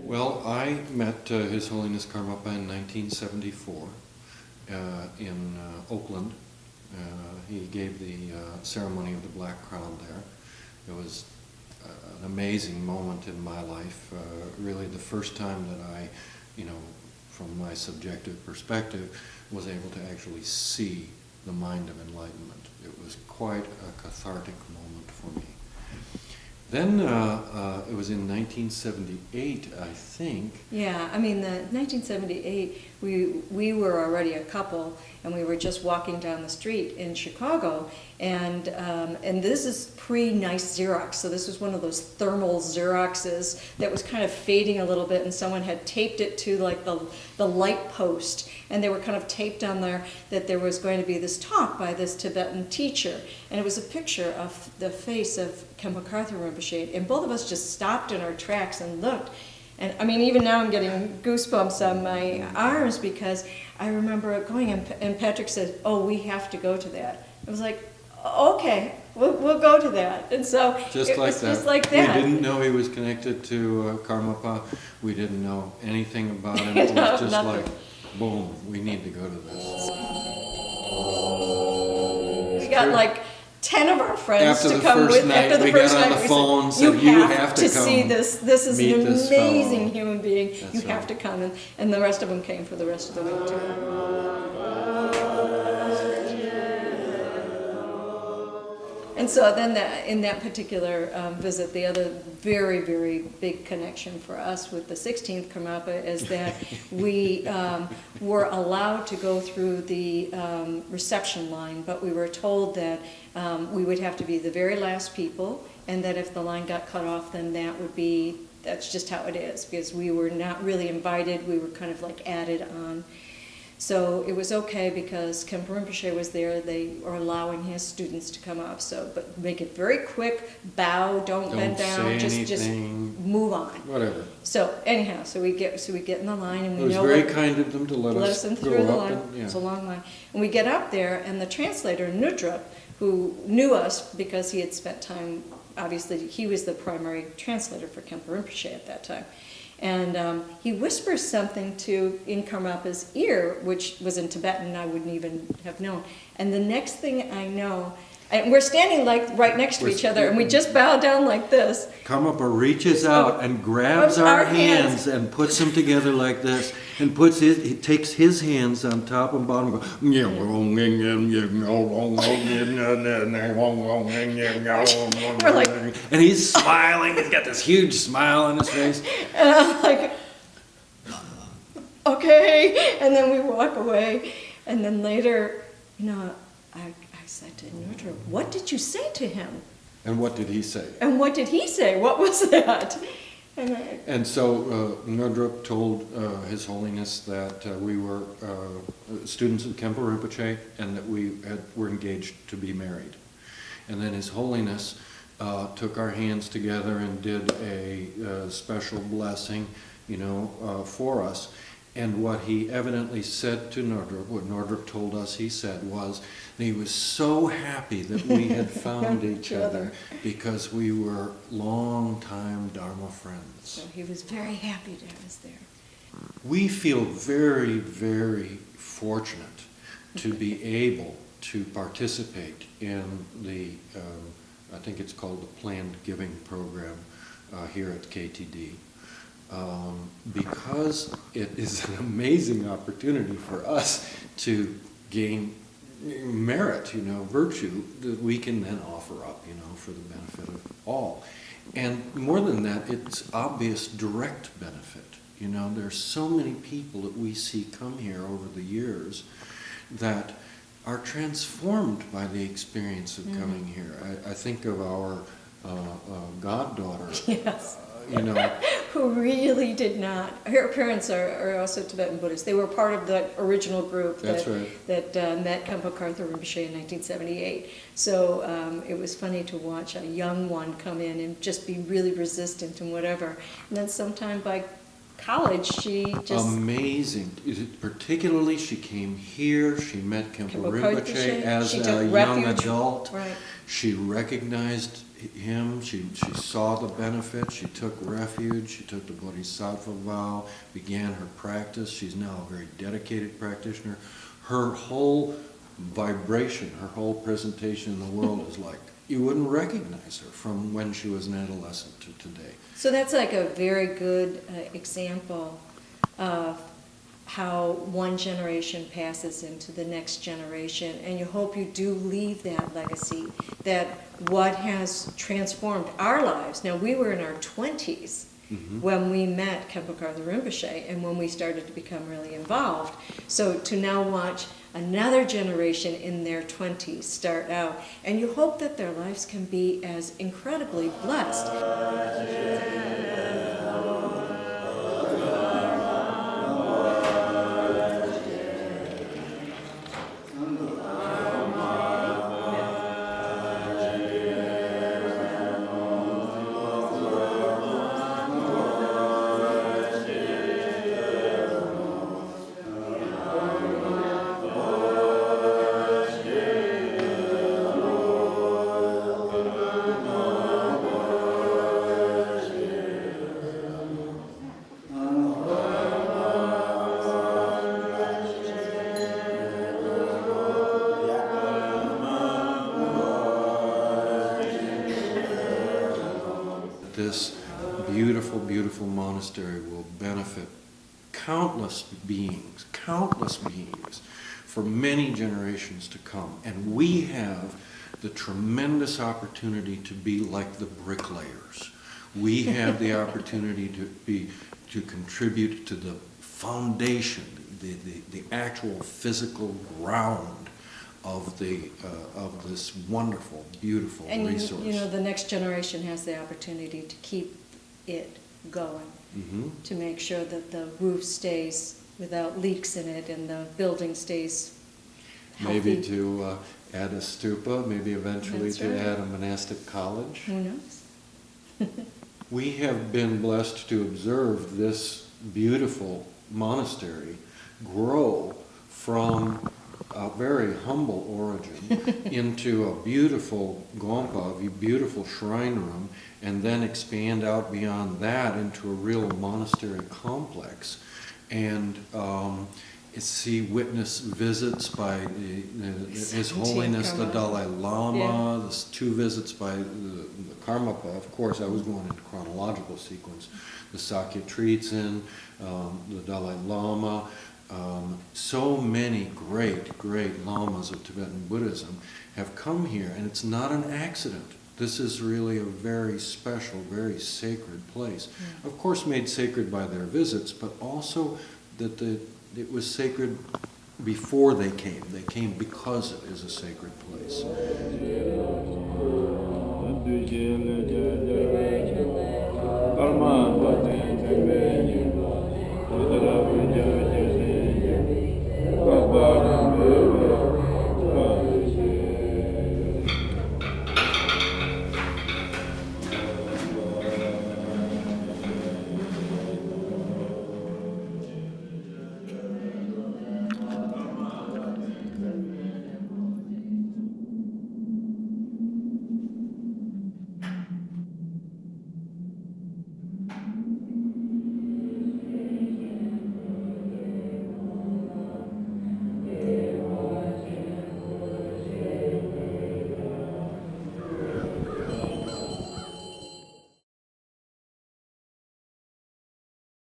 Well, I met His Holiness Karmapa in 1974 in Oakland. He gave the ceremony of the Black Crown there. It was an amazing moment in my life, really the first time that I, from my subjective perspective, was able to actually see the mind of enlightenment. It was quite a cathartic moment for me. Then it was in 1978, I think. Yeah, I mean, the 1978, we were already a couple, and we were just walking down the street in Chicago, and this is pre-nice Xerox, so this was one of those thermal Xeroxes that was kind of fading a little bit, and someone had taped it to like the light post, and they were kind of taped on there that there was going to be this talk by this Tibetan teacher, and it was a picture of the face of Khenpo Karthar Rinpoche, and both of us just stopped in our tracks and looked. And I mean, even now I'm getting goosebumps on my arms because I remember going and Patrick said, "Oh, we have to go to that." I was like, "Okay, we'll go to that." And so just just like that. We didn't know he was connected to Karmapa. We didn't know anything about him. It was just nothing. like, boom, we need to go to this. We got like 10 of our friends After to the come first with. night, After the we first got on night, the we phone, said, said, "You have to see come this. This is meet an this amazing fellow." human being. That's You have right. to come." And the rest of them came for the rest of the week too. And so then in that particular visit, the other very, very big connection for us with the 16th Karmapa is that we were allowed to go through the reception line, but we were told that we would have to be the very last people, and that if the line got cut off, then that's just how it is, because we were not really invited, we were kind of like added on. So it was okay because Khenpo Rinpoche was there. They are allowing his students to come up. So, but make it very quick. Bow. Don't bend down. Say Just anything. move on. Whatever. So anyhow, so we get in the line, and we It was know very what, kind of them to let us in go through the up. line. And, yeah. It's a long line, and we get up there, and the translator Nudrup, who knew us because he had spent time. Obviously, he was the primary translator for Khenpo Rinpoche at that time. And he whispers something in Karmapa's ear, which was in Tibetan, I wouldn't even have known. And the next thing I know, and we're standing like right next to each other, and we just bow down like this. Karmapa reaches out and grabs our hands and puts them together like this, and he takes his hands on top and bottom and We're like, and he's smiling. He's got this huge smile on his face. and I'm like, okay. And then we walk away, and then later, I said to Nudrup, "What did you say to him?" And what did he say? And what did he say? What was that? And so Nudrup told His Holiness that we were students of Khenpo Rinpoche, and that we were engaged to be married. And then His Holiness took our hands together and did a special blessing, for us. And what he evidently said to Nordrup, what Nordrup told us he said, was that he was so happy that we had found each other because we were long-time Dharma friends. So he was very happy to have us there. We feel very, very fortunate to be able to participate in the, I think it's called the Planned Giving Program here at KTD. Because it is an amazing opportunity for us to gain merit, virtue that we can then offer up, for the benefit of all. And more than that, it's obvious direct benefit. There's so many people that we see come here over the years that are transformed by the experience of coming here. I think of our goddaughter. Yes. you know. who really did not. Her parents are also Tibetan Buddhists. They were part of the original group That's that, right. met Khenpo Karthar Rinpoche in 1978. So it was funny to watch a young one come in and just be really resistant and whatever. And then sometime by college, she just... Amazing. Particularly, she came here, she met Khenpo Khenpo Rinpoche Rinpoche. as She a took young refuge. adult. Right. She recognized him, she saw the benefit, she took refuge, she took the Bodhisattva vow, began her practice. She's now a very dedicated practitioner. Her whole vibration, her whole presentation in the world is like, you wouldn't recognize her from when she was an adolescent to today. So that's like a very good example of how one generation passes into the next generation, and you hope you do leave that legacy, that what has transformed our lives. Now, we were in our 20s when we met Khenpo Karthar Rinpoche and when we started to become really involved. So to now watch another generation in their 20s start out, and you hope that their lives can be as incredibly blessed. This beautiful, beautiful monastery will benefit countless beings for many generations to come. And we have the tremendous opportunity to be like the bricklayers. We have the opportunity to contribute to the foundation, the actual physical ground of this wonderful, beautiful resource. And you know, the next generation has the opportunity to keep it going, to make sure that the roof stays without leaks in it and the building stays healthy. Maybe to add a stupa, maybe eventually That's to right. add a monastic college. Who knows? We have been blessed to observe this beautiful monastery grow from a very humble origin into a beautiful gompa, a beautiful shrine room, and then expand out beyond that into a real monastery complex. And witness visits by His Holiness the Dalai Lama, yeah. 2 visits by the Karmapa. Of course, I was going in chronological sequence. The Sakya Tritsen, the Dalai Lama, so many great, great lamas of Tibetan Buddhism have come here, and it's not an accident. This is really a very special, very sacred place. Yeah. Of course, made sacred by their visits, but also that it was sacred before they came. They came because it is a sacred place.